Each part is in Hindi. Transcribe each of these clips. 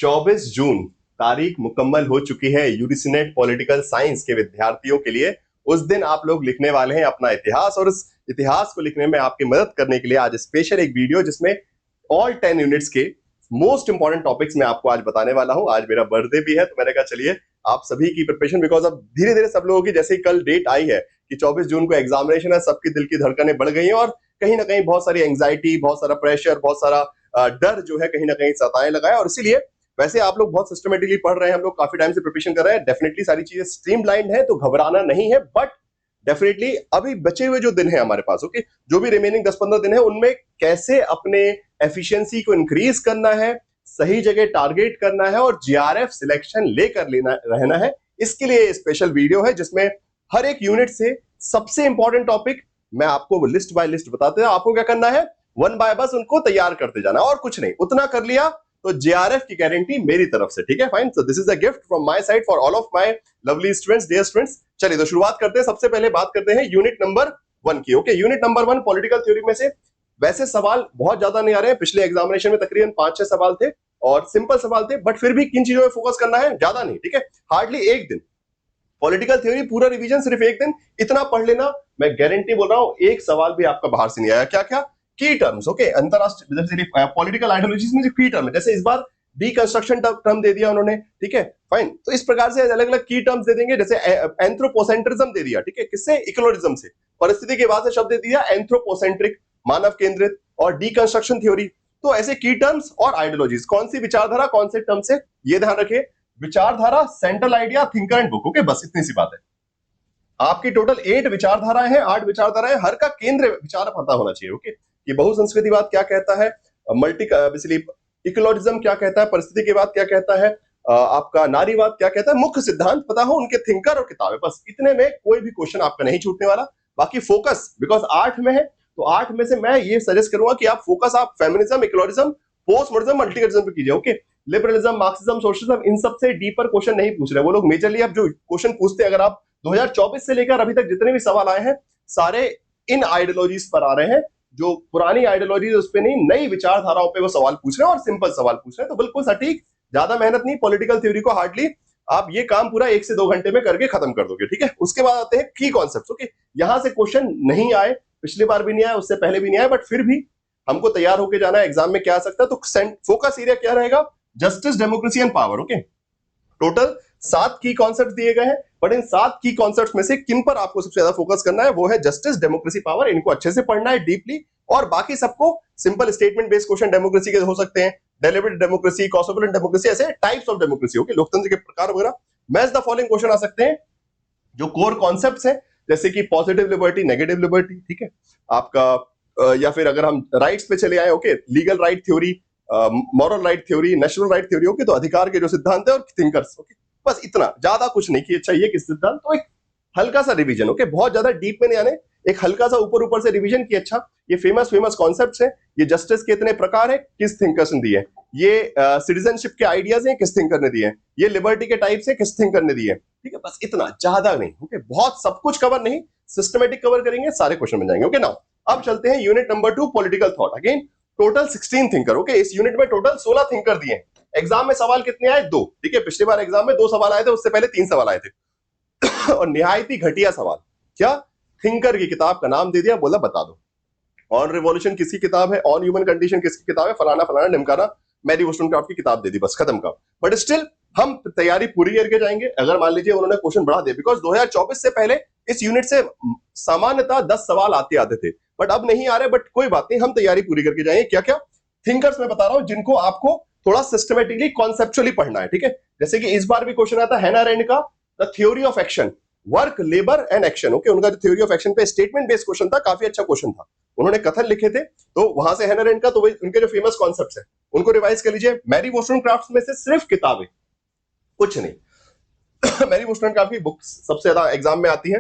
24 जून तारीख मुकम्मल हो चुकी है यूजीसी पॉलिटिकल साइंस के विद्यार्थियों के लिए। उस दिन आप लोग लिखने वाले हैं अपना इतिहास, और इस इतिहास को लिखने में आपकी मदद करने के लिए आज स्पेशल एक वीडियो जिसमें ऑल 10 यूनिट्स के मोस्ट इंपॉर्टेंट टॉपिक्स मैं आपको आज बताने वाला हूं। आज मेरा बर्थडे भी है, तो मैंने कहा चलिए आप सभी की प्रिपरेशन, बिकॉज अब धीरे धीरे सब लोगों की, जैसे ही कल डेट आई है कि 24 जून को एग्जामिनेशन है, सबके दिल की धड़कनें बढ़ गई हैं और कहीं ना कहीं बहुत सारी एंग्जाइटी, बहुत सारा प्रेशर, बहुत सारा डर जो है कहीं ना कहीं सताने लगा है। और इसीलिए वैसे आप लोग बहुत सिस्टमेटिकली पढ़ रहे हैं, हम लोग काफी टाइम से प्रिपरेशन कर रहे हैं, डेफिनेटली सारी चीजें स्ट्रीमलाइंड है, तो घबराना नहीं है। बट डेफिनेटली अभी बचे हुए जो दिन है हमारे पास, ओके, जो भी रिमेनिंग 10-15 दिन है, उनमें कैसे अपने एफिशिएंसी को इंक्रीज करना है, सही जगह टारगेट करना है और जीआरएफ सिलेक्शन लेकर लेना रहना है। इसके लिए स्पेशल वीडियो है जिसमें हर एक यूनिट से सबसे इंपॉर्टेंट टॉपिक मैं आपको लिस्ट बाय लिस्ट बताते हैं। आपको क्या करना है, वन बाय बस उनको तैयार करते जाना और कुछ नहीं। उतना कर लिया तो जेआरएफ की गारंटी मेरी तरफ से, ठीक है, fine. So this is a gift from my side for all of my lovely students, dear students. चलिए तो शुरुआत करते हैं। सबसे पहले बात करते हैं यूनिट नंबर 1 की। Okay, unit number 1 political theory में से वैसे सवाल बहुत ज्यादा नहीं आ रहे हैं। पिछले एग्जामिनेशन में तकरीबन 5-6 सवाल थे और सिंपल सवाल थे, बट फिर भी किन चीजों पे फोकस करना है, ज्यादा नहीं, ठीक है। हार्डली एक दिन पॉलिटिकल थ्योरी, पूरा रिवीजन सिर्फ एक दिन, इतना पढ़ लेना। मैं गारंटी बोल रहा हूं एक सवाल भी आपका बाहर से नहीं आया। क्या क्या की टर्म्स, ओके, अंतरराष्ट्रीय पॉलिटिकल आइडियोलॉजीज में जो की टर्म है, जैसे इस बार डीकंस्ट्रक्शन टर्म दे दिया उन्होंने, ठीक है, फाइन। तो इस प्रकार से अलग अलग की टर्म्स दे देंगे, जैसे एंथ्रोपोसेंट्रिज्म दे दिया, ठीक है, किससे, इकोलॉजिज्म से। परिस्थिति के बाद से शब्द दे दिया एंथ्रोपोसेंट्रिक, मानव केंद्रित, और डीकंस्ट्रक्शन थ्योरी। तो ऐसे की टर्म्स और आइडियोलॉजीज, कौन सी विचारधारा कौन से टर्म से, ये ध्यान रखिए। विचारधारा, central idea, thinker and book, okay, बस इतनी सी बात है। आपकी टोटल 8 विचारधाराएं हैं, 8 विचारधाराएं, हर का केंद्र विचार पता होना चाहिए, ओके। ये बहुसंस्कृतिवाद क्या कहता है, मल्टी बेसिकली इकोलॉजिज्म क्या कहता है, परिस्थिति के बाद क्या कहता है, आपका नारीवाद क्या कहता है, मुख्य सिद्धांत पता हो, उनके थिंकर और किताबें, बस इतने में कोई भी क्वेश्चन आपका नहीं छूटने वाला। बाकी फोकस, बिकॉज 8 में है, तो 8 में से मैं ये सजेस्ट करूंगा कि आप फोकस आप फेमिनिज्म, इकोलॉजिज्म, पोस्ट मॉडर्निज्म, मल्टीकल्चरलिज्म पे कीजिए, ओके। लिबरलिज्म, मार्क्सिज्म, सोशलिज्म, इन सबसे डीपर क्वेश्चन नहीं पूछ रहे वो लोग। मेजरली अब जो क्वेश्चन पूछते हैं, अगर आप 2024 से लेकर अभी तक जितने भी सवाल आए हैं, सारे इन आइडियोलॉजीज पर आ रहे हैं। जो पुरानी आइडियोलॉजी उस पर नहीं, नई विचारधाराओं पे वो सवाल पूछ रहे हैं और सिंपल सवाल पूछ रहे हैं, तो बिल्कुल सटीक, ज्यादा मेहनत नहीं। पॉलिटिकल थ्योरी को हार्डली आप ये काम पूरा 1 से 2 घंटे में करके खत्म कर दोगे, ठीक है। उसके बाद आते हैं की कॉन्सेप्ट्स, ओके। यहां से क्वेश्चन नहीं आए, पिछली बार भी नहीं आया, उससे पहले भी नहीं आया, बट फिर भी हमको तैयार होकर जाना है, एग्जाम में क्या आ सकता है। तो फोकस एरिया क्या रहेगा, justice, democracy and power, okay. Total 7 की कॉन्सेप्ट दिए गए हैं, बट इन 7 की कॉन्सेप्ट में से किन पर आपको सबसे ज्यादा फोकस करना है, वो है जस्टिस, डेमोक्रेसी, पावर। इनको अच्छे से पढ़ना है डीपली, और बाकी सबको simple statement based question democracy के हो सकते हैं, डेलिबरेटिव डेमोक्रेसी, कॉन्स्टिट्यूएंट डेमोक्रेसी, ऐसे टाइप्स ऑफ डेमोक्रेसी, ओके, लोकतंत्र के प्रकार वगैरह। मैच द फॉलोइंग क्वेश्चन आ सकते हैं। जो कोर कॉन्सेप्ट्स हैं, जैसे कि पॉजिटिव लिबर्टी, नेगेटिव लिबर्टी, ठीक है, आपका या फिर अगर हम राइट्स पे चले आए, okay, legal right theory, moral right theory, national right theory, okay, तो अधिकार के जो सिद्धांत है और थिंकर्स, ओके, बस इतना, ज्यादा कुछ नहीं कि अच्छा ये किस सिद्धांत, तो एक हल्का सा रिवीजन, ओके, बहुत ज्यादा डीप में नहीं आने, एक हल्का सा ऊपर ऊपर से रिवीजन की। अच्छा, ये फेमस कॉन्सेप्ट्स हैं, ये जस्टिस के इतने प्रकार हैं, किस थिंकर्स ने दिए, ये सिटीजनशिप के आइडियाज हैं, किस थिंकर ने दिए, ये लिबर्टी के टाइप्स हैं, किस थिंकर ने दिए, ठीक है, बस इतना, ज्यादा नहीं, ओके। बहुत सब कुछ कवर नहीं, सिस्टमेटिक कवर करेंगे, सारे क्वेश्चन बन जाएंगे, ओके। नाउ अब चलते हैं unit number 2 political thought. Again total 16 thinker, okay. इस यूनिट में टोटल 16 थिंकर दिए हैं। एग्जाम में सवाल कितने आए, 2, ठीक है। पिछली बार एग्जाम में 2 सवाल आए थे, उससे पहले 3 सवाल आए थे और निहायत ही घटिया सवाल। क्या, थिंकर की किताब का नाम दे दिया, बोला बता दो। ऑन रिवॉल्यूशन किसकी किताब है, ऑन ह्यूमन कंडीशन किसकी किताब है, फलाना फलाना ढिमकाना, मैरी वोllstonecraft की किताब दे दी, बस खत्म का। बट स्टिल हम तैयारी पूरी करके जाएंगे। अगर मान लीजिए उन्होंने क्वेश्चन बढ़ा दिया, बिकॉज 2024 से पहले इस यूनिट से सामान्यतः 10 सवाल आते थे, बट अब नहीं आ रहे, बट कोई बात नहीं, हम तैयारी पूरी करके जाएंगे। क्या क्या थिंकर्स मैं बता रहा हूं, जिनको आपको थोड़ा सिस्टमेटिकली, कॉन्सेप्चुअली पढ़ना है, ठीक है। जैसे कि इस बार भी क्वेश्चन आता है हैना अरेंड का the theory of action, work, labour and action, okay. उनका जो थ्योरी ऑफ एक्शन पे स्टेटमेंट बेस्ड क्वेश्चन था, काफी अच्छा क्वेश्चन था, उन्होंने कथन लिखे थे, तो वहां से हैना अरेंड का, तो उनके जो फेमस कॉन्सेप्ट्स हैं उनको रिवाइज कर लीजिए। मैरी वोllstonecraft में से सिर्फ किताबें, कुछ नहीं मैरी वोllstonecraft की बुक्स सबसे ज्यादा एग्जाम में आती है।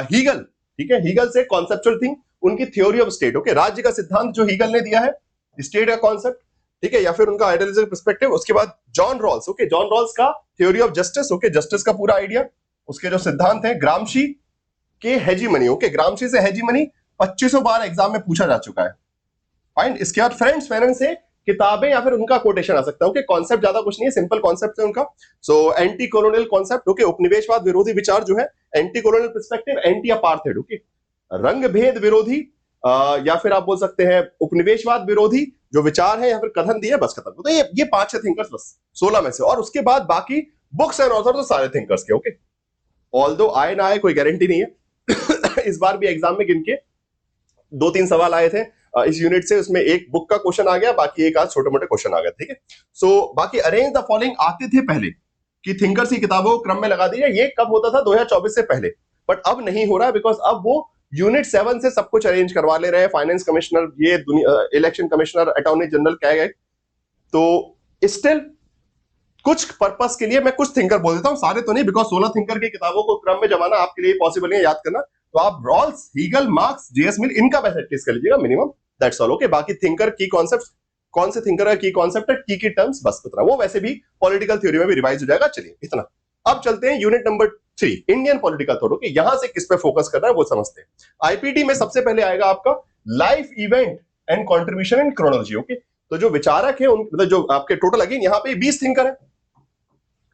हीगल, ठीक है, हीगल से कॉन्सेप्चुअल थिंग, उनकी थ्योरी ऑफ स्टेट, ओके, राज्य का सिद्धांत जो हीगल ने दिया है, स्टेट का कॉन्सेप्ट, ठीक है, या फिर उनका आइडियोलॉजिकल पर्सपेक्टिव। उसके बाद John Rawls, okay, John Rawls का theory of justice, okay, justice का पूरा आइडिया, उसके जो सिद्धांत हैं। ग्रामशी के हेजीमनी, ओके, ग्रामशी से हेजीमनी 2500 बार एग्जाम में पूछा जा चुका है, फाइन। इसके बाद फ्रेंड्स फैनन से किताबें या फिर उनका कोटेशन आ सकता है। ओके, कॉन्सेप्ट ज्यादा कुछ नहीं है, सिंपल कॉन्सेप्ट है उनका। So anti colonial concept, okay, उपनिवेशवाद विरोधी विचार जो है, anti colonial perspective, anti apartheid, okay, रंग भेद विरोधी या फिर आप बोल सकते हैं उपनिवेशवाद विरोधी जो विचार है, या फिर कथन दिए, बस खत्म। तो ये 5-6 थिंकर्स बस 16 में से, और उसके बाद बाकी बुक्स एंड ऑथर तो सारे थिंकर्स के। ओके, ऑल्दो आए ना आए कोई गारंटी नहीं है। इस बार भी एग्जाम में गिनके 2-3 सवाल आए थे इस यूनिट से, उसमें एक बुक का क्वेश्चन आ गया, बाकी एक आज छोटे मोटे क्वेश्चन आ गए। ठीक है, सो बाकी अरेंज द फॉलोइंग आते थे पहले कि थिंकर्स की किताबों को क्रम में लगा दीजिए। ये कब होता था? 2024 से पहले, बट अब नहीं हो रहा है, बिकॉज अब वो यूनिट 7 से सब कुछ अरेंज करवा ले रहे हैं। फाइनेंस कमिश्नर, ये इलेक्शन कमिश्नर, अटॉर्नी जनरल कह गए, तो स्टिल कुछ पर्पस के लिए मैं कुछ थिंकर बोल देता हूं, सारे तो नहीं, बिकॉज 16 थिंकर की किताबों को क्रम में जमाना आपके लिए पॉसिबल नहीं है याद करना। तो आप रॉल्स, हीगल, मार्क्स, जेएस मिल, इनका बस एटलीस्ट कर लीजिएगा मिनिमम, दैट्स ऑल। ओके, बाकी थिंकर की कॉन्सेप्ट्स, कौन से थिंकर का की कॉन्सेप्ट है, की टर्म्स, बस उतना, वो वैसे भी पॉलिटिकल थ्योरी में भी रिवाइज हो जाएगा। चलिए इतना। अब चलते हैं unit number 3, Indian political thought. Okay, यहां से किस पे फोकस करना है वो समझते हैं। आईपीटी में सबसे पहले आएगा आपका life event and contribution in chronology. Okay, तो जो विचारक है, मतलब जो आपके टोटल अगेन यहाँ पे 20 थिंकर है,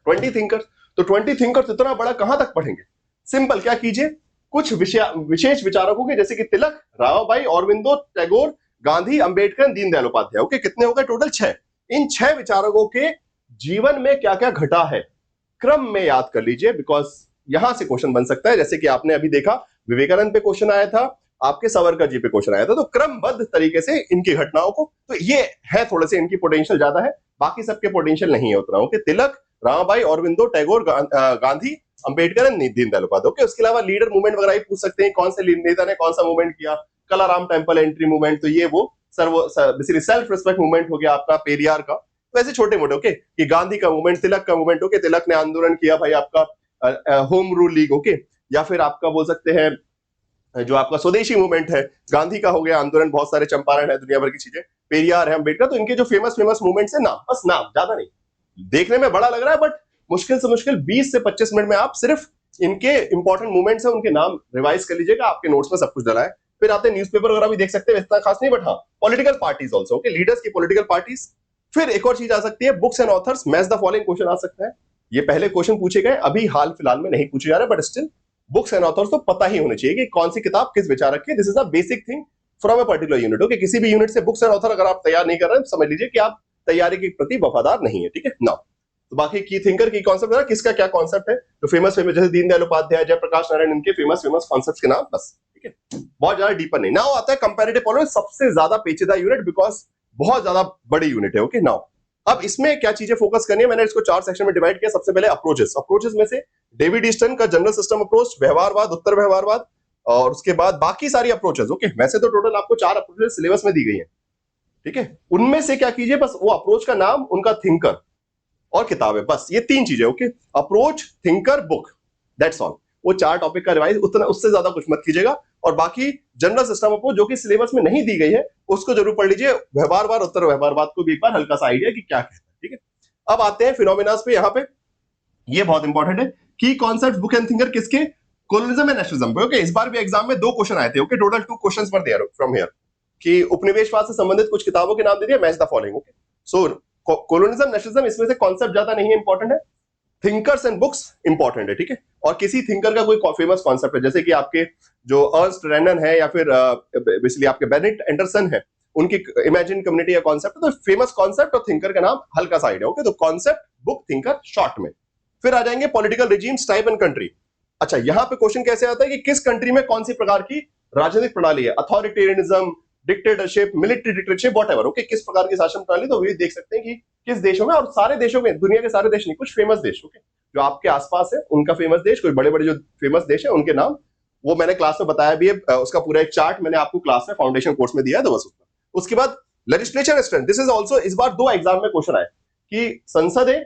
20 थिंकर्स। तो 20 थिंकर्स इतना बड़ा कहां तक पढ़ेंगे? सिंपल, क्या कीजिए, कुछ विशेष विचारकों के, जैसे कि तिलक, रामाबाई, अरविंदो, टैगोर, गांधी, अंबेडकर, दीनदयाल उपाध्याय। ओके, कितने हो गए टोटल? 6। इन 6 विचारकों के जीवन में क्या क्या घटा है, क्रम में याद कर लीजिए, बिकॉज यहां से क्वेश्चन बन सकता है। जैसे कि आपने अभी देखा, विवेकानंद पे क्वेश्चन आया था, आपके सावरकर जी पे क्वेश्चन आया था, तो क्रमबद्ध तरीके से इनकी घटनाओं को, तो ये है थोड़े से इनकी पोटेंशियल ज्यादा है, बाकी सबके पोटेंशियल नहीं है उतना। ओके, तिलक, रामाबाई, अरविंदो, टैगोर, गांधी, अंबेडकर, दीनदयाल उपाध्याय। ओके, उसके अलावा लीडर मूवमेंट वगैरह ही पूछ सकते हैं, कौन से नेता ने कौन सा मूवमेंट किया, कलाराम टेम्पल एंट्री मूवमेंट, तो ये वो सेल्फ रिस्पेक्ट मूवमेंट हो गया आपका, पेरियार का, वैसे छोटे मोटे। ओके, कि गांधी का मूवमेंट, तिलक का मूवमेंट, ओके, तिलक ने आंदोलन किया भाई आपका होम रूल लीग। ओके, या फिर आपका बोल सकते हैं जो आपका स्वदेशी मूवमेंट है, गांधी का हो गया आंदोलन, बहुत सारे चंपारण है, दुनिया भर की चीजें, पेरियार है, अंबेडकर। तो इनके जो फेमस मूवमेंट्स है, नाम, बस नाम, ज्यादा नहीं। देखने में बड़ा लग रहा है, बट मुश्किल से मुश्किल 20 से 25 मिनट में आप सिर्फ इनके इंपॉर्टेंट मूवमेंट्स है उनके नाम रिवाइज कर लीजिएगा, आपके नोट्स में सब कुछ डला है। फिर आते हैं न्यूज़पेपर वगैरह भी देख सकते हैं, इतना खास नहीं, बट हाँ, political parties also. Okay, leaders की पॉलिटिकल पार्टीज। फिर एक और चीज आ सकती है, books and authors, match the following question आ सकता है। ये पहले क्वेश्चन पूछे गए, अभी हाल फिलहाल में नहीं पूछे जा रहे, but still books and authors तो पता ही होने चाहिए कि कौन सी किताब किस विचारक की। This is a basic thing from a particular unit. Okay, किसी भी यूनिट से बुक्स एंड ऑथर अगर आप तैयार नहीं कर रहे हैं, समझ लीजिए कि आप तैयारी के प्रति वफादार नहीं है। ठीक है ना? तो बाकी की थिंकर की कॉन्सेप्ट है, किसका क्या कॉन्सेप्ट है, जो फेमस जैसे दीनदयाल उपाध्याय, जयप्रकाश नारायण, इनके फेमस कॉन्सेप्ट्स के नाम, बस। ठीक है, बहुत ज्यादा डीपर नहीं। नाउ आता है कंपैरेटिव पॉलिटिक्स, सबसे ज्यादा पेचीदा यूनिट, बिकॉज बहुत ज्यादा बड़ी यूनिट है। ओके, नाउ अब इसमें क्या चीजें फोकस करनी है, मैंने इसको 4 सेक्शन में डिवाइड किया। सबसे पहले अप्रोचेस में से डेविड ईस्टन का जनरल सिस्टम अप्रोच, व्यवहारवाद, उत्तर व्यवहारवाद, और उसके बाद बाकी सारी अप्रोचेस। ओके, वैसे तो टोटल आपको 4 अप्रोचेस सिलेबस में दी गई है। ठीक है, उनमें से क्या कीजिए, बस वो अप्रोच का नाम, उनका थिंकर और किताबें, बस ये 3 चीजें। Okay, approach, thinker, book, that's all. वो 4 टॉपिक का रिवाइज, उतना उससे ज्यादा कुछ मत कीजिएगा। और बाकी जनरल सिस्टम अप्रोच जो कि सिलेबस में नहीं दी गई है, उसको जरूर पढ़ लीजिए। व्यवहारवाद, उत्तर व्यवहारवाद को भी एक बार हल्का सा आइडिया कि क्या कहता है। ठीक है, अब आते हैं फिनोमिनास पे। यहाँ पे ये बहुत इंपॉर्टेंट है, की कॉन्सेप्ट, बुक एंड थिंकर किसके, कोलोनिज्म एंड नेशनलिज्म पे। ओके, इस बार भी एग्जाम में 2 क्वेश्चन आए थे। Okay, total 2 questions were there from here, कि उपनिवेशवाद से संबंधित कुछ किताबों के नाम दे दिए, match the following. Okay, so colonialism, nationalism, इसमें से कॉन्सेप्ट ज्यादा नहीं है, इंपॉर्टेंट है। थिंकर्स एंड बुक्स इंपॉर्टेंट है। ठीक है, और किसी थिंकर का कोई फेमस कॉन्सेप्ट है, जैसे कि आपके जो अर्स्ट रेनन है, या फिर बेसिकली आपके बेनेट एंडरसन है, उनकी इमेजिन कम्युनिटी का कॉन्सेप्ट है, तो फेमस कॉन्सेप्ट और थिंकर का नाम हल्का सा आइडिया। ओके, तो कॉन्सेप्ट, बुक, थिंकर शॉर्ट में। फिर आ जाएंगे political regimes, type and country. अच्छा, यहां पे क्वेश्चन कैसे आता है कि किस कंट्री में कौन सी प्रकार की राजनीतिक प्रणाली है, authoritarianism, dictatorship, military dictatorship, whatever. Okay, किस प्रकार की शासन प्रणाली, तो वे देख सकते हैं कि किस देशों में, और सारे देशों में, दुनिया के सारे देश नहीं, कुछ फेमस देश। ओके, जो आपके आसपास है उनका फेमस देश, कोई बड़े बड़े जो फेमस देश है उनके नाम, वो मैंने क्लास में बताया भी है। उसका पूरा एक चार्ट मैंने आपको क्लास में फाउंडेशन कोर्स में दिया है, तो बस उसका। उसके बाद legislature strength, this is also, इस बार 2 एग्जाम में क्वेश्चन आए कि संसदें,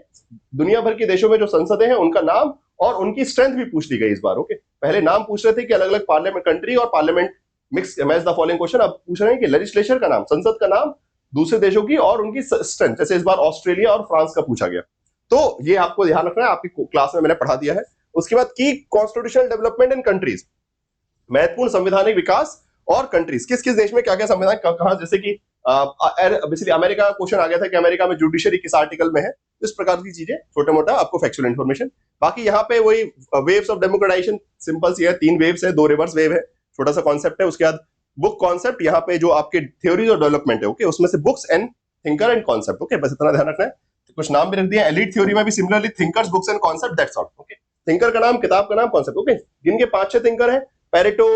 दुनिया भर के देशों में जो संसदें हैं उनका नाम और उनकी स्ट्रेंथ भी पूछ ली गई इस बार। ओके, पहले नाम पूछ रहे थे कि अलग अलग पार्लियामेंट, कंट्री और parliament mix, match the following question. अब पूछ रहे हैं कि लेजिस्लेचर का नाम, संसद का नाम, दूसरे देशों की और उनकी स्ट्रेंथ, जैसे इस बार ऑस्ट्रेलिया और फ्रांस का पूछा गया। तो ये आपको ध्यान रखना है, आपकी क्लास में मैंने पढ़ा दिया है। उसके बाद की कॉन्स्टिट्यूशनल डेवलपमेंट इन कंट्रीज, महत्वपूर्ण संवैधानिक विकास और कंट्रीज, किस किस देश में क्या क्या संविधान कहां, जैसे कि बेसिकली अमेरिका का क्वेश्चन आ गया था कि अमेरिका में जुडिशरी किस आर्टिकल में है, इस प्रकार की चीजें छोटा मोटा आपको फैक्चुअल इन्फॉर्मेशन। बाकी यहाँ पे वही वेव्स ऑफ डेमोक्रेटाइजेशन सिंपल सी है, 3 वेव्स है, 2 रिवर्स वेव है, छोटा सा कॉन्सेप्ट है। उसके बाद बुक कॉन्सेप्ट, यहाँ पे जो आपके थ्योरीज और डेवलपमेंट है, ओके, उसमें से books and thinker and concept, okay, बस इतना ध्यान रखना है। तो कुछ नाम भी रख दिया एलिट थ्योरी में भी similarly thinkers, books and concept, that's all, okay. Thinker का नाम, किताब का नाम, कॉन्सेप्ट, ओके। जिनके 5-6 थिंकर है, पेरेटो,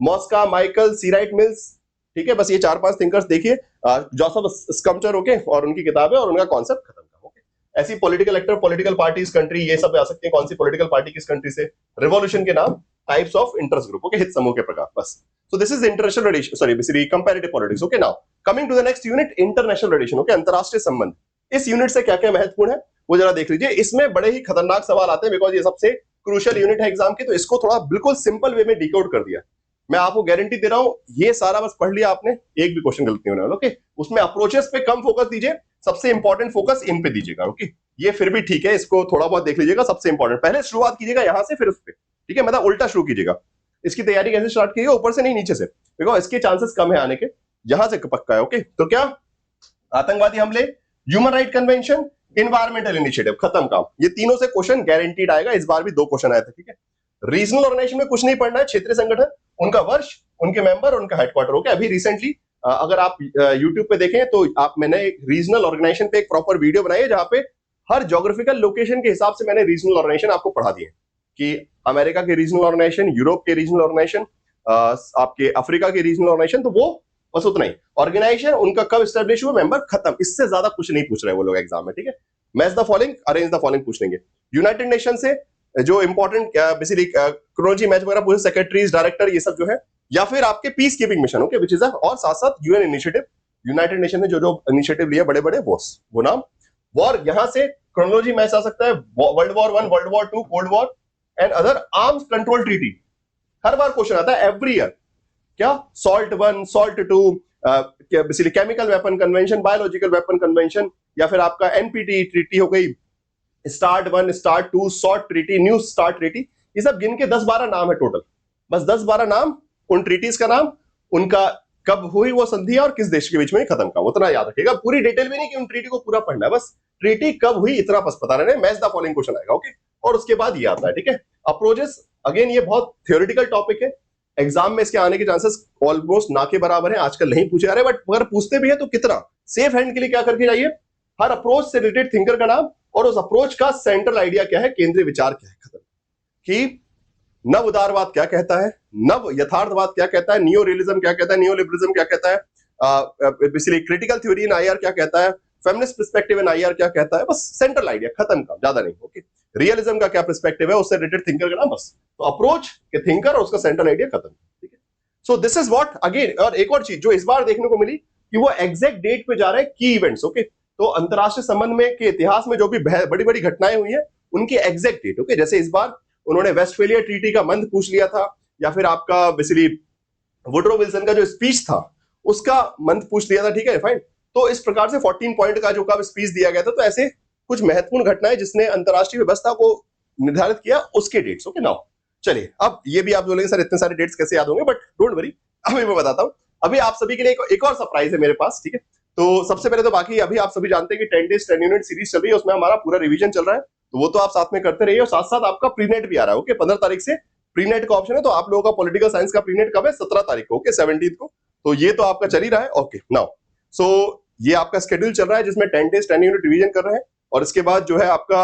मॉस्का, माइकल, सी राइट मिल्स, ठीक है, बस ये 4-5 थिंकर्स देखिए, जोसेफ स्कम्पचर, ओके, और उनकी किताब है और उनका कॉन्सेप्ट खत्म का, ओके। ऐसी political actor, political parties, country, ये सब आ सकते हैं, कौन सी पॉलिटिकल पार्टी किस कंट्री से, रिवॉल्यूशन के नाम, types of interest group, okay, हित समूह के प्रकार, बस। So this is international relation, sorry, basically comparative politics. Okay, now coming to the next unit, international relation. Okay, अंतरराष्ट्रीय संबंध। इस यूनिट से क्या क्या महत्वपूर्ण है वो जरा देख लीजिए। इसमें बड़े ही खतरनाक सवाल आते हैं, बिकॉज ये सबसे क्रूशियल यूनिट है एग्जाम की, तो इसको थोड़ा बिल्कुल सिंपल वे में डिकोड कर दिया। मैं आपको गारंटी दे रहा हूं, ये सारा बस पढ़ लिया आपने, एक भी क्वेश्चन गलत नहीं होने वाला, ओके। उसमें अप्रोचेस पे कम फोकस दीजिए, सबसे इंपॉर्टेंट फोकस इन पे दीजिएगा, ओके। ये फिर भी ठीक है, इसको थोड़ा बहुत देख लीजिएगा, सबसे इंपॉर्टेंट पहले शुरुआत कीजिएगा यहां से, फिर उस पे, ठीक है, मतलब उल्टा शुरू कीजिएगा। इसकी तैयारी कैसे स्टार्ट कीजिएगा, ऊपर से नहीं नीचे से, बिकॉज इसके चांसेस कम है आने के, यहां से पक्का है, ओके। तो क्या, आतंकवादी हमले, human right convention, environmental initiative, खत्म काम। ये तीनों से क्वेश्चन गारंटीड आएगा, इस बार भी 2 क्वेश्चन आए थे, ठीक है। रीजनल ऑर्गेनाइजेशन में कुछ नहीं पढ़ना है, क्षेत्रीय संगठन, उनका वर्ष, उनके मेंबर, उनका हेडक्वार्टर, ओके। अभी रिसेंटली अगर आप यूट्यूब पे देखें तो आप, मैंने एक रीजनल ऑर्गेनाइजेशन पे एक प्रॉपर वीडियो बनाई है, जहां पे हर ज्योग्राफिकल लोकेशन के हिसाब से मैंने रीजनल ऑर्गेनाइजेशन आपको पढ़ा दिए कि अमेरिका के रीजनल ऑर्गेनाइजेशन, यूरोप के रीजनल ऑर्गेनाइजेशन, आपके अफ्रीका के रीजनल ऑर्गेनाइजेशन, तो वो बस उतना ही ऑर्गेनाइजेशन, उनका कब एस्टेब्लिश हुआ, मेंबर, खत्म। इससे ज्यादा कुछ नहीं पूछ रहे वो लोग एग्जाम में, ठीक है। Match the following, arrange the following पूछ लेंगे। यूनाइटेड नेशन से जो इंपॉर्टेंट बेसिकली क्रोनोलॉजी मैच वगैरह पूछे, सेक्रेटरीज, डायरेक्टर, ये सब जो है, या फिर आपके peace keeping mission, okay, which is और साथ साथ यूएन इनिशिएटिव, यूनाइटेड नेशन ने जो जो इनिशिएटिव लिया बड़े बड़े, वो नाम। वॉर, यहां से क्रोनोलॉजी मैच आ सकता है, world war 1, world war 2, cold war and other arms control treaty, her bar question आता है एवरी ईयर। क्या, salt 1, salt 2, basically chemical weapon convention, biological weapon convention, या फिर आपका एनपीटी ट्रीटी हो गई, start 1, start 2, sort treaty, new start treaty, ये सब गिन के 10-12 नाम है टोटल, बस 10-12 नाम, उन ट्रीटीज का नाम, उनका कब हुई वो संधि और किस देश के बीच में, खत्म का, उतना याद रखिएगा। पूरी डिटेल भी नहीं कि उन ट्रीटी को पूरा पढ़ना है, बस ट्रीटी कब हुई इतना बस पता रहना है। मैच द फॉलोइंग क्वेश्चन आएगा, ओके, और उसके बाद ये आता है, ठीक है। अप्रोचेस, अगेन ये बहुत थ्योरेटिकल टॉपिक है, एग्जाम में इसके आने के चांसेस ऑलमोस्ट ना के बराबर है, आजकल नहीं पूछे जा रहे, बट अगर पूछते भी है तो कितना, सेफ हैंड के लिए क्या करके जाइए, हर अप्रोच से रिलेटेड थिंकर का नाम और उस अप्रोच का सेंट्रल आइडिया क्या है, केंद्रीय विचार क्या है, खत्म। कि नव उदारवाद क्या कहता है, नव यथार्थवाद क्या कहता है, नियो रियलिज्म क्या कहता है, नियो लिबरलिज्म क्या कहता है, बेसिकली क्रिटिकल थ्योरी इन आईआर क्या कहता है, फेमिनिस्ट पर्सपेक्टिव इन आईआर क्या कहता है, बस सेंट्रल आइडिया, खत्म का, ज्यादा नहीं, ओके। रियलिज्म का क्या पर्सपेक्टिव है, उससे रिलेटेड थिंकर का नाम, बस। तो अप्रोच के थिंकर और उसका सेंट्रल आइडिया, खत्म, ठीक है। सो दिस इज व्हाट, अगेन, और एक और चीज जो इस बार देखने को मिली कि वो एग्जैक्ट डेट पे जा रहे हैं की इवेंट्स, ओके। तो अंतरराष्ट्रीय संबंध में के इतिहास में जो भी बड़ी बड़ी घटनाएं हुई है, उनकी एग्जैक्ट डेट, ओके। जैसे इस बार उन्होंने वेस्टफेलिया ट्रीटी का मंद पूछ लिया था, या फिर आपका बेसिकली वुडरो विल्सन का जो स्पीच था उसका मंद पूछ लिया था, ठीक है, फाइन। तो इस प्रकार से 14 पॉइंट का जो कब स्पीच दिया गया था, तो ऐसे कुछ महत्वपूर्ण घटनाएं जिसने अंतरराष्ट्रीय व्यवस्था को निर्धारित किया, उसके डेट्स, ओके। नाउ चलिए, अब ये भी आप बोलेंगे सर इतने सारे डेट्स कैसे याद होंगे, बट डोंट वरी, अभी मैं बताता हूं। अभी आप सभी के लिए एक और सरप्राइज है मेरे पास, ठीक है। तो सबसे पहले तो बाकी अभी आप सभी जानते हैं कि 10 डेज 10 यूनिट सीरीज चल रही है, उसमें हमारा पूरा रिवीजन चल रहा है, तो वो तो आप साथ में करते रहिए, और साथ साथ आपका प्रीनेट भी आ रहा है, ओके। 15 तारीख से प्रीनेट का ऑप्शन है, तो आप लोगों का पॉलिटिकल साइंस का प्रीनेट कब है, 17 तारीख को, ओके, 17 को, तो ये तो आपका चल ही रहा है, ओके। नाउ सो ये आपका शेड्यूल चल रहा है जिसमें 10 डेज 10 यूनिट रिवीजन कर रहे हैं, और इसके बाद जो है आपका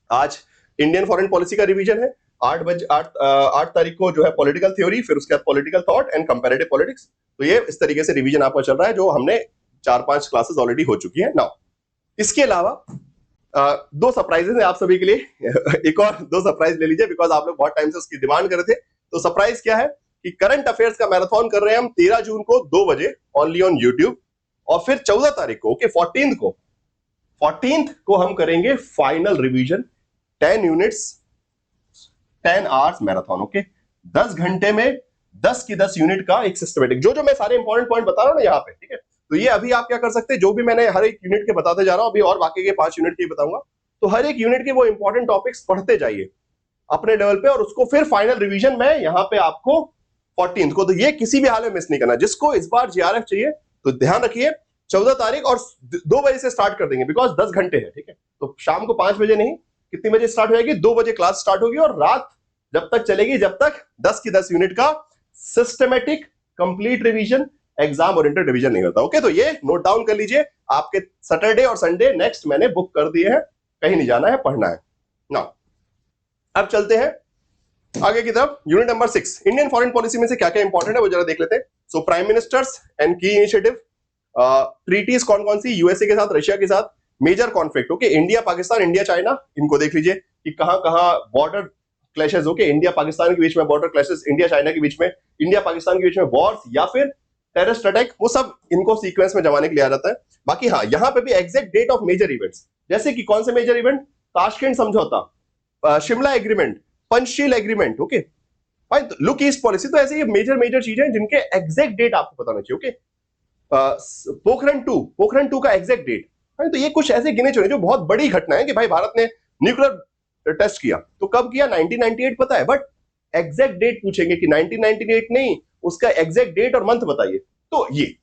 आज इंडियन फॉरेन पॉलिसी का रिवीजन है, 8 तारीख को जो है पॉलिटिकल थ्योरी, फिर उसके बाद political thought and comparative politics. तो ये इस तरीके से रिवीजन आपका चल रहा है, जो हमने 4-5 क्लासेस ऑलरेडी हो चुकी है। नाउ इसके अलावा 2 सरप्राइजेस है आप सभी के लिए एक और 2 सरप्राइज ले लीजिए, बिकॉज आप लोग बहुत टाइम से उसकी डिमांड कर रहे थे। तो सरप्राइज क्या है कि करंट अफेयर्स का मैराथन कर रहे हैं हम 13 जून को 2 बजे ओनली ऑन यूट्यूब, और फिर 14 तारीख को, ओके, 14th को हम करेंगे final revision, 10 units 10 hours marathon, okay. 10 घंटे में 10 की 10 यूनिट का एक सिस्टमेटिक, जो मैं सारे इंपॉर्टेंट पॉइंट बता रहा हूं ना यहाँ पे, ठीक है। तो ये अभी आप क्या कर सकते हैं, जो भी मैंने हर एक यूनिट के बताते जा रहा हूं, अभी और बाकी के 5 यूनिट के बताऊंगा, तो हर एक यूनिट के वो इंपॉर्टेंट टॉपिक्स पढ़ते जाइए अपने लेवल पे, और उसको फिर फाइनल रिवीजन में यहाँ पे आपको 14th को, तो ये किसी भी हाल में मिस नहीं करना। जिसको इस बार जीआरएफ चाहिए तो ध्यान रखिए 14 तारीख और 2 बजे से स्टार्ट कर देंगे, बिकॉज 10 घंटे है, ठीक है। तो शाम को 5 बजे नहीं, कितनी बजे स्टार्ट हो जाएगी, 2 बजे क्लास स्टार्ट होगी और रात जब तक चलेगी जब तक 10 की 10 यूनिट का systematic complete revision, exam oriented revision नहीं होता। ओके, तो ये नोट डाउन कर लीजिए, आपके सैटरडे और संडे नेक्स्ट मैंने बुक कर दिए हैं, कहीं नहीं जाना है, पढ़ना है ना। अब चलते हैं आगे की तरफ। Unit number 6, Indian foreign policy में से क्या क्या इंपॉर्टेंट है वो जरा देख लेते हैं। सो प्राइम मिनिस्टर्स एंड की इनिशिएटिव, ट्रीटीज कौन कौन सी, यूएसए के साथ, रशिया के साथ, major conflict, okay, India Pakistan, India China, इनको देख लीजिए कि कहां कहां border clashes, okay, India Pakistan के बीच में बॉर्डर क्लैशेस, इंडिया चाइना के बीच में, इंडिया पाकिस्तान के बीच में वॉर्स या फिर टेररिस्ट अटैक, वो सब इनको सीक्वेंस में जमाने के लिए आ जाता है। बाकी हाँ, यहां पे भी exact date of major events, जैसे कि कौन से मेजर इवेंट, ताशकंद समझौता, Shimla agreement, Panchsheel agreement, okay, look east policy, तो ऐसे ये मेजर चीजें जिनके एग्जैक्ट डेट आपको बताना चाहिए, ओके। पोखरण 2 का एग्जैक्ट डेट, तो ये कुछ ऐसे गिने चुने जो बहुत बड़ी घटना है कि भाई भारत ने न्यूक्लियर टेस्ट किया, तो कब किया, 1998 पता है, बट एग्जैक्ट डेट पूछेंगे कि 1998 नहीं, उसका एग्जैक्ट डेट और मंथ बताइए। तो ये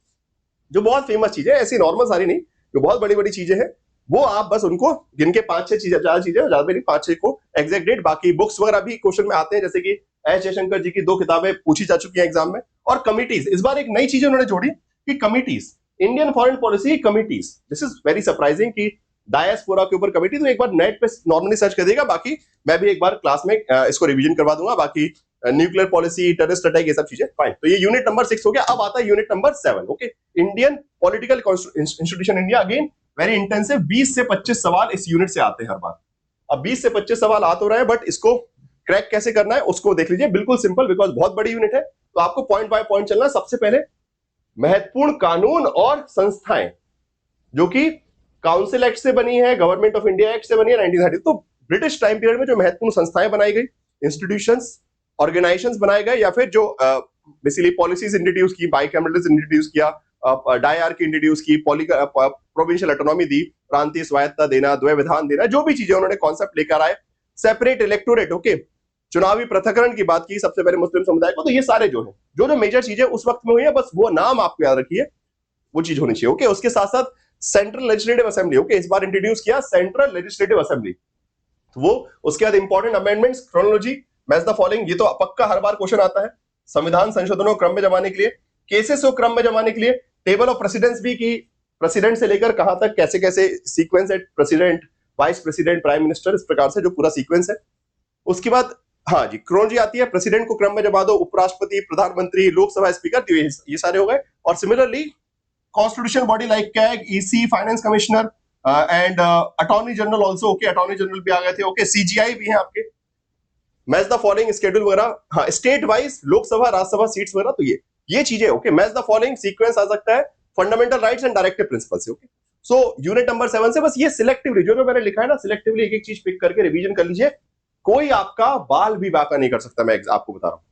जो बहुत फेमस चीजें, ऐसी नॉर्मल सारी नहीं, जो बहुत बड़ी बड़ी चीजें हैं, वो आप बस उनको गिन के 5-6 चीजें, ज्यादा चीजें ज्यादा नहीं, 5-6 को एग्जैक्ट डेट, बाकी बुक्स वगैरह भी क्वेश्चन में आते हैं, जैसे कि एच जयशंकर जी की 2 किताबें पूछी जा चुकी हैं एग्जाम में। और कमिटीज, इस बार एक नई चीज उन्होंने जोड़ी कि committees, Indian foreign policy committees, this is very surprising कि डायस्पोरा के ऊपर कमिटी, तो एक बार नेट पे नॉर्मली सर्च कर देगा, बाकी मैं भी एक बार क्लास में इसको रिवीजन करवा दूंगा, बाकी न्यूक्लियर पॉलिसी, टेररिस्ट अटैक, ये सब चीजें फाइन। तो ये यूनिट नंबर 6 हो गया। अब आता है unit number 7, okay, Indian political institution India, again very intensive, 20 से 25 सवाल इस यूनिट से आते हैं हर बार। अब 20 से 25 सवाल आ तो रहे हैं, बट इसको क्रैक कैसे करना है उसको देख लीजिए, बिल्कुल सिंपल, बिकॉज बहुत बड़ी यूनिट है, तो आपको पॉइंट बाय पॉइंट चलना। सबसे पहले महत्वपूर्ण कानून और संस्थाएं जो कि काउंसिल एक्ट से बनी है, गवर्नमेंट ऑफ इंडिया एक्ट से बनी है 1930, तो ब्रिटिश टाइम पीरियड में जो महत्वपूर्ण संस्थाएं बनाई गई, इंस्टीट्यूशंस, ऑर्गेनाइजेशंस बनाए गए, या फिर जो बेसिकली पॉलिसीज इंट्रोड्यूस की, बाइकैमरलिज्म इंट्रोड्यूस किया, डायआर्की इंट्रोड्यूस की, प्रोविंशियल ऑटोनॉमी दी, प्रांतीय स्वायत्तता देना, द्वय विधान देना, जो भी चीजें उन्होंने कॉन्सेप्ट लेकर आए, सेपरेट इलेक्टोरेट, ओके, चुनावी पृथक्करण की बात की सबसे पहले मुस्लिम समुदाय को, तो ये सारे जो है जो मेजर चीजें उस वक्त में हुई है, बस वो नाम आपको याद रखिए, वो चीज होनी चाहिए, ओके। उसके साथ साथ सेंट्रल लेजिस्लेटिव असेंबली, ओके, इस बार इंट्रोड्यूस किया सेंट्रल लेजिस्लेटिव असेंबली, तो वो, उसके बाद important amendments, chronology, match the following, ये तो पक्का हर बार क्वेश्चन आता है, संविधान संशोधनों क्रम में जमाने के लिए, केसेस को क्रम में जमाने के लिए, टेबल ऑफ प्रेसिडेंट्स भी की, प्रेसिडेंट से लेकर कहां तक कैसे कैसे सीक्वेंस है, president, vice president, prime minister, इस प्रकार से जो पूरा सीक्वेंस है। उसके बाद हाँ जी, क्रोनोलॉजी आती है, प्रेसिडेंट को क्रम में जमा दो, उपराष्ट्रपति, प्रधानमंत्री, लोकसभा स्पीकर, तो ये सारे हो गए। और similarly constitution body like CAG, EC, finance commissioner and attorney general also, okay, attorney general भी आ गए थे, ओके, सीजीआई भी है आपके, मैच द फॉलोइंग स्केड्यूल वगैरह, हाँ, state wise Lok Sabha Rajya Sabha seats वगैरह, तो ये चीजें, okay, match the following sequence आ सकता है, fundamental rights and directive principles, okay. So unit number 7 से बस ये सिलेक्टिवली जो मैंने लिखा है ना, सिलेक्टिवली एक एक चीज पिक करके रिवीजन कर लीजिए, कोई आपका बाल भी बाका नहीं कर सकता, मैं आपको बता रहा हूं।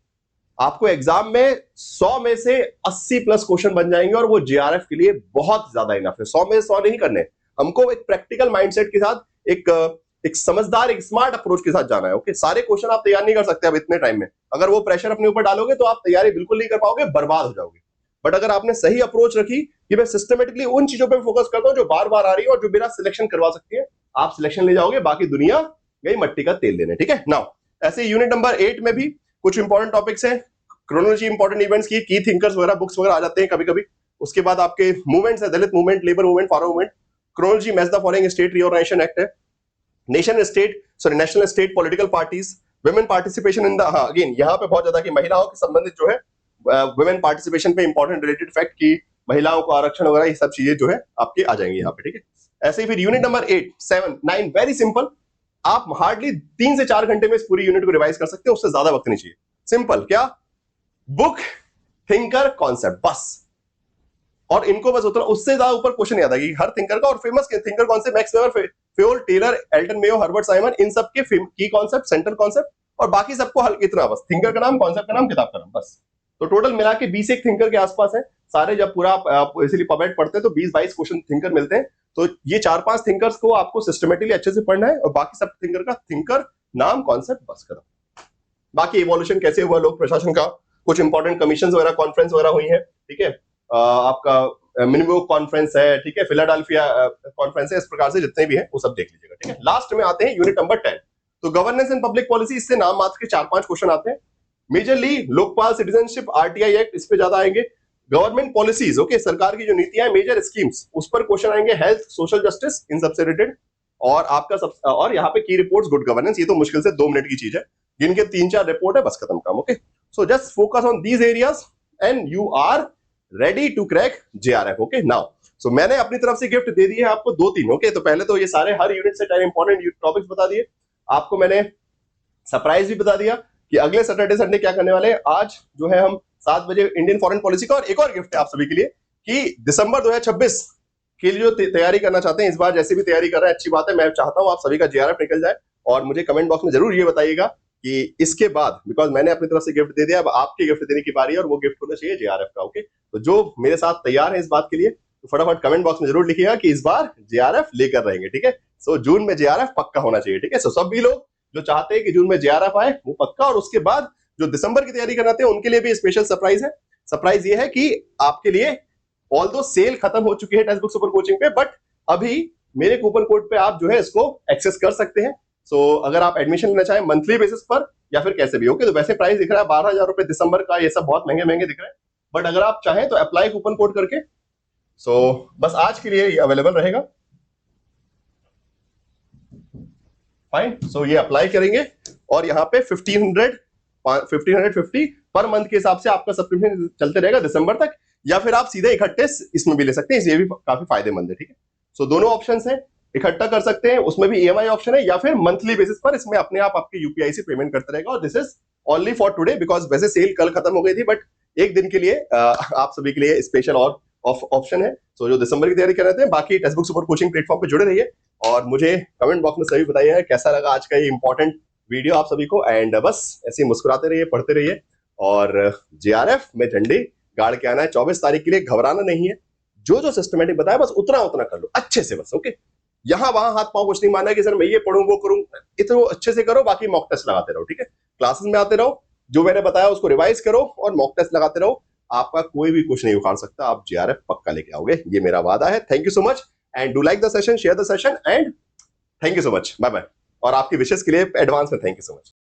आपको एग्जाम में 100 में से 80 प्लस क्वेश्चन बन जाएंगे, और वो जेआरएफ के लिए बहुत ज्यादा इनफ है। 100 में 100 नहीं करने, हमको एक प्रैक्टिकल माइंडसेट के साथ, एक समझदार, एक स्मार्ट अप्रोच के साथ जाना है, ओके। सारे क्वेश्चन आप तैयार नहीं कर सकते अब इतने टाइम में, अगर वो प्रेशर अपने ऊपर डालोगे तो आप तैयारी बिल्कुल नहीं कर पाओगे, बर्बाद हो जाओगे। बट अगर आपने सही अप्रोच रखी कि मैं सिस्टमेटिकली उन चीजों पर फोकस करता हूं जो बार बार आ रही है और जो मेरा सिलेक्शन करवा सकती है, आप सिलेक्शन ले जाओगे, बाकी दुनिया गई मट्टी का तेल लेने, ठीक है। नाउ ऐसे यूनिट नंबर 8 में भी कुछ इंपॉर्टेंट टॉपिक्स हैं, क्रोनोलॉजी, इंपॉर्टेंट इवेंट्स की थिंकर्स वगैरह, बुक्स वगैरह आ जाते हैं कभी कभी। उसके बाद आपके मूवमेंट्स है, Dalit movement, labour movement, farmer movement, chronology, match the following state reorganisation act है, national state political parties, women participation in the, हाँ, अगेन यहाँ पे बहुत ज्यादा कि महिलाओं के संबंधित जो है वुमेन पार्टिसिपेशन पे इंपॉर्टेंट रिलेटेड फैक्ट की, महिलाओं को आरक्षण वगैरह, ये सब चीजें जो है आपके आ जाएंगी यहाँ पे, ठीक है। ऐसे ही फिर यूनिट नंबर 8, 7, 9, वेरी सिंपल, आप हार्डली 3 से 4 घंटे में इस पूरी यूनिट को रिवाइज कर सकते हैं, उससे ज्यादा वक्त नहीं चाहिए। सिंपल, क्या, बुक, थिंकर, कॉन्सेप्ट, बस। और इनको बस उतना, उससे ज्यादा ऊपर क्वेश्चन याद आएगी हर थिंकर का। और फेमस थिंकर कौन से, Max Weber, Fayol, Taylor, Elton Mayo, Herbert Simon, इन सब के की कॉन्सेप्ट, सेंट्रल कॉन्सेप्ट, और बाकी सबको हल्का इतना, बस थिंकर का नाम, कॉन्सेप्ट का नाम, किताब का नाम, बस। तो टोटल मिला के 20 एक थिंकर के आसपास है सारे, जब पूरा इसीलिए पबमेड पढ़ते हैं तो 20-22 क्वेश्चन थिंकर मिलते हैं। तो ये 4-5 थिंकर्स को आपको सिस्टमेटिकली अच्छे से पढ़ना है, और बाकी सब थिंकर का थिंकर, नाम, कॉन्सेप्ट, बस खत्म। बाकी इवोल्यूशन कैसे हुआ लोक प्रशासन का, कुछ इंपॉर्टेंट कमीशन वगैरह, कॉन्फ्रेंस वगैरह हुई है, ठीक है। आपका मिनिमो कॉन्फ्रेंस है, ठीक है, फिलाडेल्फिया कॉन्फ्रेंस है, इस प्रकार से जितने भी हैं वो सब देख लीजिएगा, ठीक है। लास्ट में आते हैं यूनिट नंबर 10। तो गवर्नेंस एंड पब्लिक पॉलिसी, इससे नाम मात्र के 4-5 क्वेश्चन आते हैं। Majorly Lokpal, citizenship, RTI act, इस पे ज्यादा आएंगे। गवर्नमेंट पॉलिसीज, ओके, सरकार की जो नीतियां, मेजर स्कीम्स, उस पर क्वेश्चन आएंगे। हेल्थ, सोशल जस्टिस, इन सबसे रिलेटेड। और आपका सब, और यहाँ पे की रिपोर्ट्स, गुड गवर्नेंस, ये तो मुश्किल से 2 मिनट की चीज है, जिनके 3-4 रिपोर्ट है, बस खत्म काम, okay. So just focus on these areas and you are ready to crack JRF, okay. Now so मैंने अपनी तरफ से गिफ्ट दे दी है आपको 2-3, ओके। तो पहले तो ये सारे हर यूनिट से 10 इंपॉर्टेंट टॉपिक्स बता दिए आपको। मैंने सरप्राइज भी बता दिया कि अगले सैटरडे संडे क्या करने वाले हैं। आज जो है हम 7 बजे इंडियन फॉरेन पॉलिसी का, और एक और गिफ्ट है आप सभी के लिए कि दिसंबर 2026 के लिए जो तैयारी करना चाहते हैं, इस बार जैसे भी तैयारी कर रहे हैं, अच्छी बात है। मैं चाहता हूं आप सभी का जेआरएफ निकल जाए, और मुझे कमेंट बॉक्स में जरूर ये बताइएगा कि इसके बाद, बिकॉज मैंने अपनी तरफ से गिफ्ट दे दिया, अब आपके गिफ्ट देने की बारी है, और वो गिफ्ट होना चाहिए जेआरएफ का, ओके। तो जो मेरे साथ तैयार है इस बात के लिए, तो फटाफट कमेंट बॉक्स में जरूर लिखिएगा कि इस बार जेआरएफ लेकर रहेंगे, ठीक है। सो जून में जेआरएफ पक्का होना चाहिए, ठीक है। सो सभी लोग जो चाहते हैं कि जून में जेआरएफ आए वो पक्का, और उसके बाद जो दिसंबर की तैयारी करना है उनके लिए भी स्पेशल सरप्राइज है। सरप्राइज ये है कि आपके लिए, ऑल्दो सेल खत्म हो चुकी है टेक्स्ट बुक सुपर कोचिंग पे, बट अभी मेरे कूपन कोड पे आप जो है इसको एक्सेस कर सकते हैं। सो अगर आप एडमिशन लेना चाहें मंथली बेसिस पर या फिर कैसे भी, ओके। तो वैसे प्राइस दिख रहा है 12,000 रुपए दिसंबर का, ये सब बहुत महंगे महंगे दिख रहे हैं, बट अगर आप चाहें तो अप्लाई कूपन कोड करके, सो बस आज के लिए ये अवेलेबल रहेगा, फाइन। सो ये अप्लाई करेंगे, और यहाँ पे 1550 पर मंथ के हिसाब से आपका सब्सक्रिप्शन चलते रहेगा दिसंबर तक, या फिर आप सीधे इकट्ठे इसमें भी ले सकते हैं, ये भी काफी फायदेमंद है, ठीक है। सो दोनों ऑप्शंस हैं, इकट्ठा कर सकते हैं, उसमें भी ईएमआई ऑप्शन है, या फिर मंथली बेसिस पर इसमें अपने आप आपके यूपीआई से पेमेंट करते रहेगा। और this is only for today, because वैसे सेल कल खत्म हो गई थी, बट एक दिन के लिए आप सभी के लिए स्पेशल और ऑप्शन है। सो जो दिसंबर की तैयारी कर रहे थे, बाकी text book super coaching platform पे जुड़े रहिए, और मुझे कमेंट बॉक्स में सभी बताइए कैसा लगा आज का ये इंपॉर्टेंट वीडियो आप सभी को। एंड बस ऐसे ही मुस्कुराते रहिए, पढ़ते रहिए, और जेआरएफ में झंडे गाड़ के आना है 24 तारीख के लिए। घबराना नहीं है, जो जो सिस्टमेटिक बताया बस उतना उतना कर लो अच्छे से, बस, ओके। यहाँ वहां हाथ पांव कुछ नहीं मानना कि सर मैं ये पढ़ूं वो करूं, इतना अच्छे से करो, बाकी मॉक टेस्ट लगाते रहो, ठीक है। क्लासेस में आते रहो, जो मैंने बताया उसको रिवाइज करो, और मॉक टेस्ट लगाते रहो, आपका कोई भी कुछ नहीं उखाड़ सकता, आप जेआरएफ पक्का लेके आओगे, ये मेरा वादा है। Thank you so much, and do like the session, share the session, and thank you so much, bye bye. और आपकी विशेष के लिए एडवांस में थैंक यू सो मच।